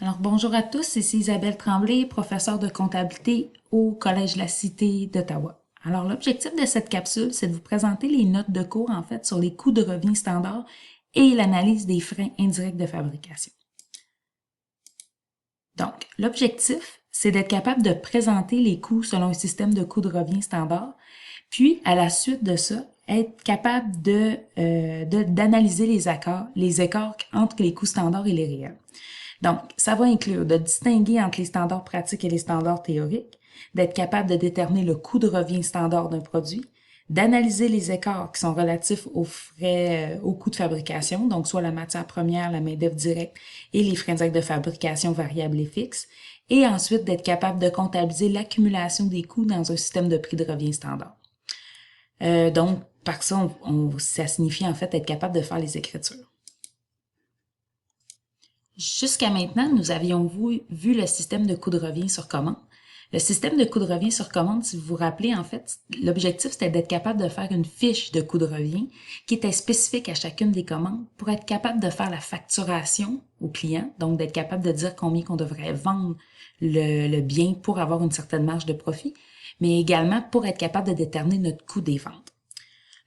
Alors, bonjour à tous, ici Isabelle Tremblay, professeure de comptabilité au Collège La Cité d'Ottawa. Alors, l'objectif de cette capsule, c'est de vous présenter les notes de cours, en fait, sur les coûts de revient standard et l'analyse des frais indirects de fabrication. Donc, l'objectif, c'est d'être capable de présenter les coûts selon un système de coûts de revient standard, puis, à la suite de ça, être capable d'analyser les écarts entre les coûts standards et les réels. Donc, ça va inclure de distinguer entre les standards pratiques et les standards théoriques, d'être capable de déterminer le coût de revient standard d'un produit, d'analyser les écarts qui sont relatifs aux frais, aux coûts de fabrication, donc soit la matière première, la main-d'œuvre directe et les frais directs de fabrication variables et fixes, et ensuite d'être capable de comptabiliser l'accumulation des coûts dans un système de prix de revient standard. Donc, par ça, ça signifie en fait être capable de faire les écritures. Jusqu'à maintenant, nous avions vu le système de coût de revient sur commande. Le système de coût de revient sur commande, si vous vous rappelez, en fait, l'objectif, c'était d'être capable de faire une fiche de coût de revient qui était spécifique à chacune des commandes pour être capable de faire la facturation au client, donc d'être capable de dire combien qu'on devrait vendre le bien pour avoir une certaine marge de profit, mais également pour être capable de déterminer notre coût des ventes.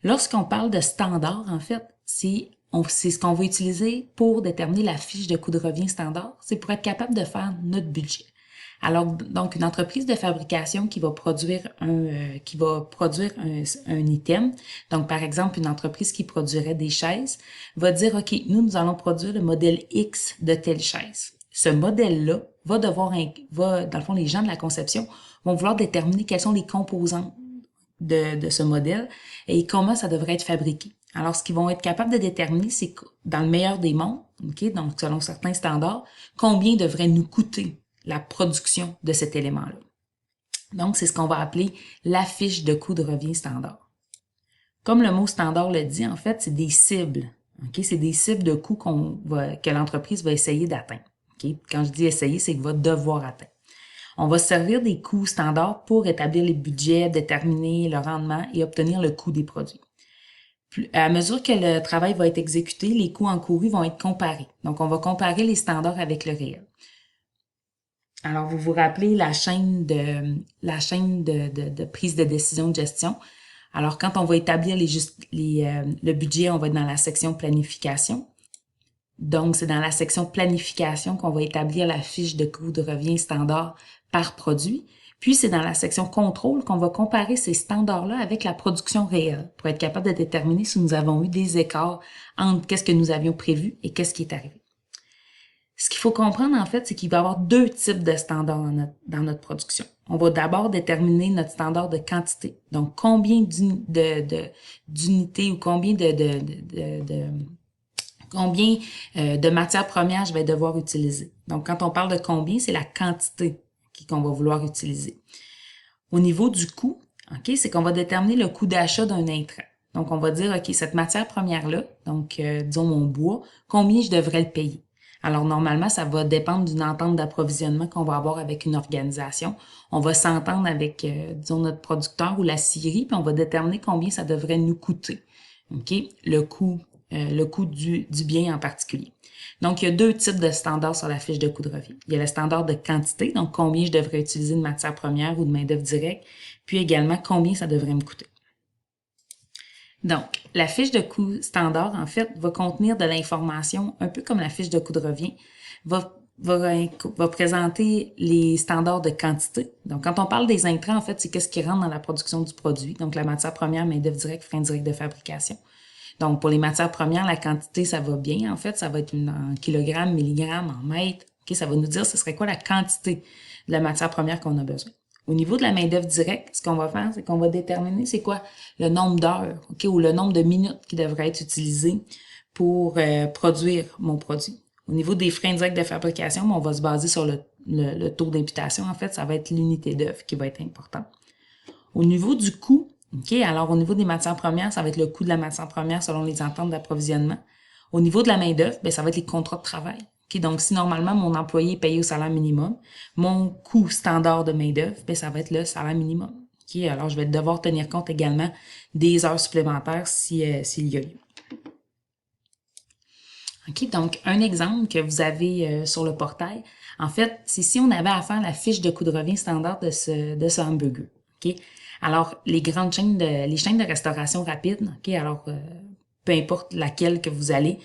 Lorsqu'on parle de standard, en fait, c'est ce qu'on va utiliser pour déterminer la fiche de coût de revient standard. C'est pour être capable de faire notre budget. Alors, donc, une entreprise de fabrication qui va produire un item. Donc, par exemple, une entreprise qui produirait des chaises va dire, OK, nous allons produire le modèle X de telle chaise. Ce modèle-là dans le fond, les gens de la conception vont vouloir déterminer quels sont les composants de ce modèle et comment ça devrait être fabriqué. Alors, ce qu'ils vont être capables de déterminer, c'est dans le meilleur des mondes, ok, donc selon certains standards, combien devrait nous coûter la production de cet élément-là. Donc, c'est ce qu'on va appeler la fiche de coût de revient standard. Comme le mot standard le dit, en fait, c'est des cibles. Ok, c'est des cibles de coûts que l'entreprise va essayer d'atteindre. Ok, quand je dis essayer, c'est qu'il va devoir atteindre. On va se servir des coûts standards pour établir les budgets, déterminer le rendement et obtenir le coût des produits. À mesure que le travail va être exécuté, les coûts encourus vont être comparés. Donc, on va comparer les standards avec le réel. Alors, vous vous rappelez la chaîne de prise de décision de gestion. Alors, quand on va établir le budget, on va être dans la section planification. Donc, c'est dans la section planification qu'on va établir la fiche de coût de revient standard par produit. Puis, c'est dans la section contrôle qu'on va comparer ces standards-là avec la production réelle pour être capable de déterminer si nous avons eu des écarts entre qu'est-ce que nous avions prévu et qu'est-ce qui est arrivé. Ce qu'il faut comprendre, en fait, c'est qu'il va y avoir deux types de standards dans notre production. On va d'abord déterminer notre standard de quantité. Donc, combien d'unités ou combien de matières premières je vais devoir utiliser. Donc, quand on parle de combien, c'est la quantité qu'on va vouloir utiliser. Au niveau du coût, ok, c'est qu'on va déterminer le coût d'achat d'un intrant. Donc, on va dire, OK, cette matière première-là, donc, disons mon bois, combien je devrais le payer? Alors, normalement, ça va dépendre d'une entente d'approvisionnement qu'on va avoir avec une organisation. On va s'entendre avec, disons, notre producteur ou la scierie, puis on va déterminer combien ça devrait nous coûter. OK? Le coût du bien en particulier. Donc, il y a deux types de standards sur la fiche de coût de revient. Il y a le standard de quantité, donc combien je devrais utiliser de matière première ou de main-d'œuvre directe, puis également combien ça devrait me coûter. Donc, la fiche de coût standard, en fait, va contenir de l'information, un peu comme la fiche de coût de revient, va présenter les standards de quantité. Donc, quand on parle des intrants, en fait, c'est qu'est-ce qui rentre dans la production du produit. Donc, la matière première, main-d'œuvre directe, frais indirects de fabrication. Donc, pour les matières premières, la quantité, ça va bien. En fait, ça va être en kilogrammes, milligrammes, en mètres. OK, ça va nous dire ce serait quoi la quantité de la matière première qu'on a besoin. Au niveau de la main-d'œuvre directe, ce qu'on va faire, c'est qu'on va déterminer c'est quoi le nombre d'heures, OK, ou le nombre de minutes qui devrait être utilisé pour produire mon produit. Au niveau des frais indirects de fabrication, on va se baser sur le taux d'imputation. En fait, ça va être l'unité d'œuvre qui va être important. Au niveau du coût, OK, alors au niveau des matières premières, ça va être le coût de la matière première selon les ententes d'approvisionnement. Au niveau de la main-d'œuvre, ça va être les contrats de travail. OK, donc si normalement mon employé est payé au salaire minimum, mon coût standard de main-d'œuvre, ça va être le salaire minimum. OK, alors je vais devoir tenir compte également des heures supplémentaires s'il y a lieu. OK? Donc, un exemple que vous avez sur le portail, en fait, c'est si on avait à faire la fiche de coût de revient standard de ce hamburger. OK? Alors, les chaînes de restauration rapide, OK? Alors, peu importe laquelle que vous allez,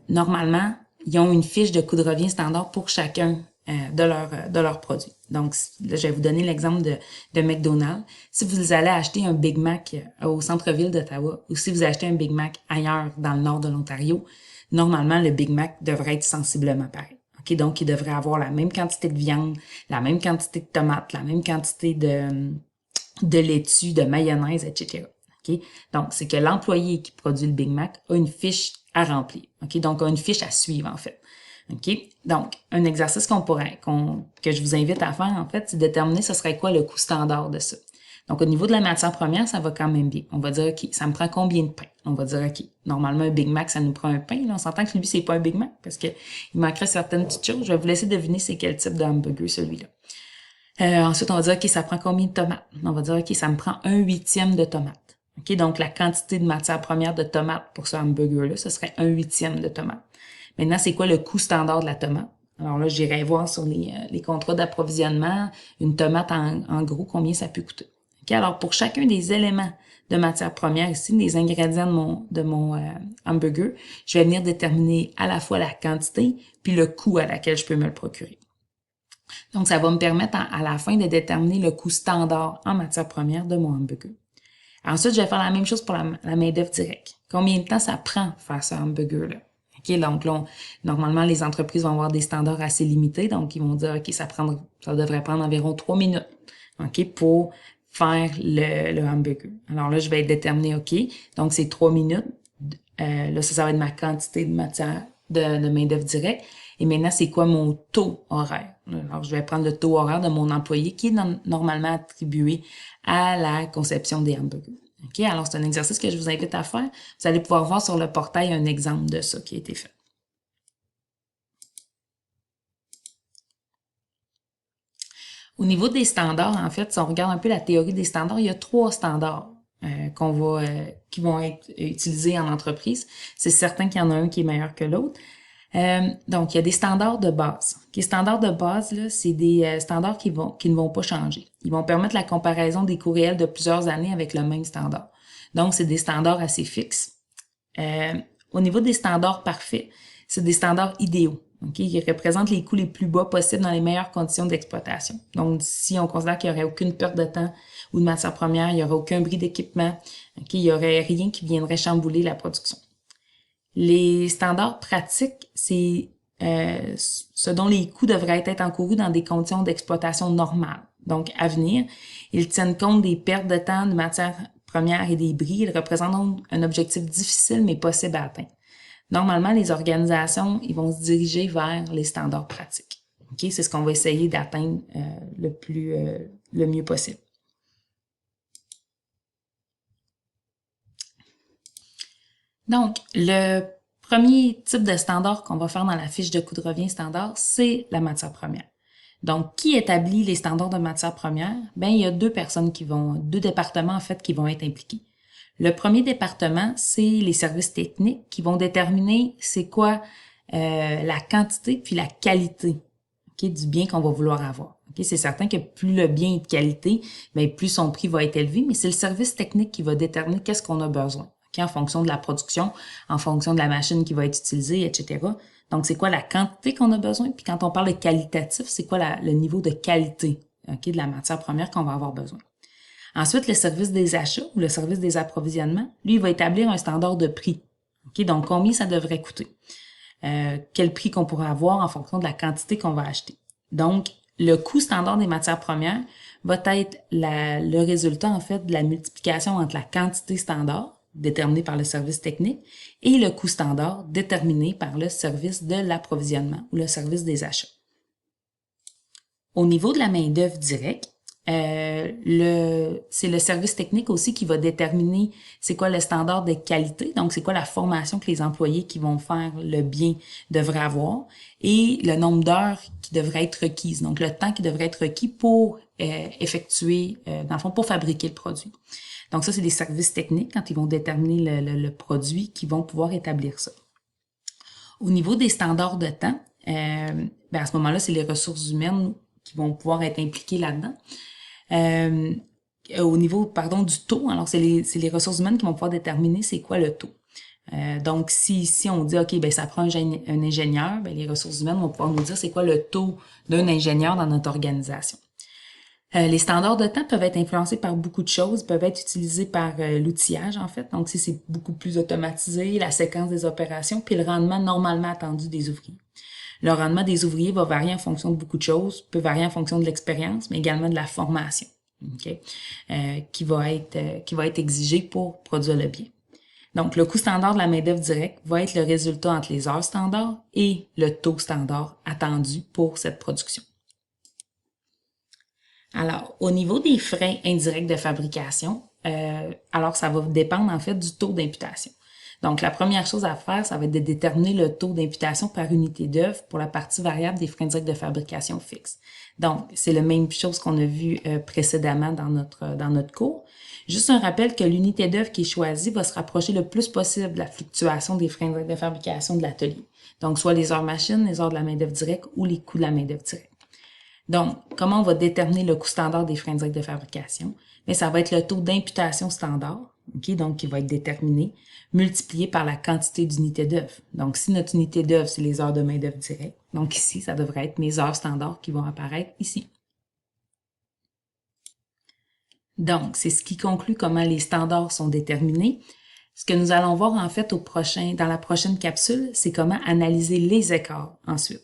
normalement, ils ont une fiche de coût de revient standard pour chacun de leurs produits. Donc, là, je vais vous donner l'exemple de McDonald's. Si vous allez acheter un Big Mac au centre-ville d'Ottawa ou si vous achetez un Big Mac ailleurs dans le nord de l'Ontario, normalement, le Big Mac devrait être sensiblement pareil. OK? Donc, il devrait avoir la même quantité de viande, la même quantité de tomates, la même quantité de laitue, de mayonnaise, etc. OK? Donc, c'est que l'employé qui produit le Big Mac a une fiche à remplir. OK? Donc, a une fiche à suivre, en fait. OK? Donc, un exercice que je vous invite à faire, en fait, c'est de déterminer ce serait quoi le coût standard de ça. Donc, au niveau de la matière première, ça va quand même bien. On va dire, OK, ça me prend combien de pain? On va dire, OK, normalement, un Big Mac, ça nous prend un pain. Là, on s'entend que lui, c'est pas un Big Mac parce que il manquerait certaines petites choses. Je vais vous laisser deviner c'est quel type de hamburger, celui-là. Ensuite, on va dire, OK, ça prend combien de tomates? On va dire, OK, ça me prend 1/8 de tomates. OK, donc la quantité de matière première de tomates pour ce hamburger-là, ce serait 1/8 de tomates. Maintenant, c'est quoi le coût standard de la tomate? Alors là, j'irai voir sur les contrats d'approvisionnement, une tomate en gros, combien ça peut coûter. OK, alors pour chacun des éléments de matière première ici, des ingrédients de mon hamburger, je vais venir déterminer à la fois la quantité puis le coût à laquelle je peux me le procurer. Donc, ça va me permettre à la fin de déterminer le coût standard en matière première de mon hamburger. Ensuite, je vais faire la même chose pour la main-d'œuvre directe. Combien de temps ça prend faire ce hamburger-là? OK, donc là, normalement, les entreprises vont avoir des standards assez limités, donc ils vont dire, OK, ça devrait prendre environ 3 minutes, OK, pour faire le hamburger. Alors là, je vais déterminer, OK, donc c'est 3 minutes. Là, ça va être ma quantité de matière de main-d'œuvre directe. Et maintenant, c'est quoi mon taux horaire? Alors, je vais prendre le taux horaire de mon employé qui est normalement attribué à la conception des hamburgers. OK? Alors, c'est un exercice que je vous invite à faire. Vous allez pouvoir voir sur le portail un exemple de ça qui a été fait. Au niveau des standards, en fait, si on regarde un peu la théorie des standards, il y a 3 standards qui vont être utilisés en entreprise. C'est certain qu'il y en a un qui est meilleur que l'autre. Donc, il y a des standards de base. Les standards de base, là, c'est des standards qui ne vont pas changer. Ils vont permettre la comparaison des coûts réels de plusieurs années avec le même standard. Donc, c'est des standards assez fixes. Au niveau des standards parfaits, c'est des standards idéaux. Okay? Ils représentent les coûts les plus bas possibles dans les meilleures conditions d'exploitation. Donc, si on considère qu'il n'y aurait aucune perte de temps ou de matière première, il n'y aurait aucun bris d'équipement, okay? Il n'y aurait rien qui viendrait chambouler la production. Les standards pratiques, c'est ce dont les coûts devraient être encourus dans des conditions d'exploitation normales. Donc, à venir, ils tiennent compte des pertes de temps, de matière première et des bris. Ils représentent donc un objectif difficile mais possible à atteindre. Normalement, les organisations, ils vont se diriger vers les standards pratiques. Okay? C'est ce qu'on va essayer d'atteindre le mieux possible. Donc, le premier type de standard qu'on va faire dans la fiche de coût de revient standard, c'est la matière première. Donc, qui établit les standards de matière première? Ben, il y a deux départements en fait qui vont être impliqués. Le premier département, c'est les services techniques qui vont déterminer c'est quoi la quantité puis la qualité du bien qu'on va vouloir avoir. C'est certain que plus le bien est de qualité, bien, plus son prix va être élevé, mais c'est le service technique qui va déterminer qu'est-ce qu'on a besoin. En fonction de la production, en fonction de la machine qui va être utilisée, etc. Donc, c'est quoi la quantité qu'on a besoin? Puis quand on parle de qualitatif, c'est quoi le niveau de qualité de la matière première qu'on va avoir besoin? Ensuite, le service des achats ou le service des approvisionnements, lui, il va établir un standard de prix. Donc, combien ça devrait coûter? Quel prix qu'on pourrait avoir en fonction de la quantité qu'on va acheter. Donc, le coût standard des matières premières va être le résultat, en fait, de la multiplication entre la quantité standard, déterminée par le service technique, et le coût standard, déterminé par le service de l'approvisionnement ou le service des achats. Au niveau de la main-d'œuvre directe, c'est le service technique aussi qui va déterminer c'est quoi le standard de qualité, donc c'est quoi la formation que les employés qui vont faire le bien devraient avoir et le nombre d'heures qui devrait être requises, donc le temps qui devrait être requis pour effectuer, dans le fond, pour fabriquer le produit. Donc ça, c'est des services techniques quand ils vont déterminer le produit qui vont pouvoir établir ça. Au niveau des standards de temps, à ce moment-là, c'est les ressources humaines qui vont pouvoir être impliquées là-dedans. Au niveau, du taux, alors c'est les ressources humaines qui vont pouvoir déterminer c'est quoi le taux. Donc, si on dit, OK, ça prend un ingénieur, les ressources humaines vont pouvoir nous dire c'est quoi le taux d'un ingénieur dans notre organisation. Les standards de temps peuvent être influencés par beaucoup de choses, peuvent être utilisés par l'outillage, en fait. Donc, si c'est beaucoup plus automatisé, la séquence des opérations, puis le rendement normalement attendu des ouvriers. Le rendement des ouvriers va varier en fonction de beaucoup de choses, peut varier en fonction de l'expérience, mais également de la formation, qui va être exigée pour produire le bien. Donc, le coût standard de la main-d'œuvre directe va être le résultat entre les heures standards et le taux standard attendu pour cette production. Alors, au niveau des frais indirects de fabrication, alors ça va dépendre en fait du taux d'imputation. Donc, la première chose à faire, ça va être de déterminer le taux d'imputation par unité d'œuvre pour la partie variable des frais indirects de fabrication fixes. Donc, c'est la même chose qu'on a vu précédemment dans notre cours. Juste un rappel que l'unité d'œuvre qui est choisie va se rapprocher le plus possible de la fluctuation des frais indirects de fabrication de l'atelier. Donc, soit les heures machines, les heures de la main-d'œuvre directe ou les coûts de la main-d'œuvre directe. Donc, comment on va déterminer le coût standard des frais indirects de fabrication? Bien, ça va être le taux d'imputation standard, donc qui va être déterminé, multiplié par la quantité d'unités d'œuvre. Donc, si notre unité d'œuvre, c'est les heures de main-d'œuvre directe, donc ici, ça devrait être mes heures standards qui vont apparaître ici. Donc, c'est ce qui conclut comment les standards sont déterminés. Ce que nous allons voir en fait dans la prochaine capsule, c'est comment analyser les écarts ensuite.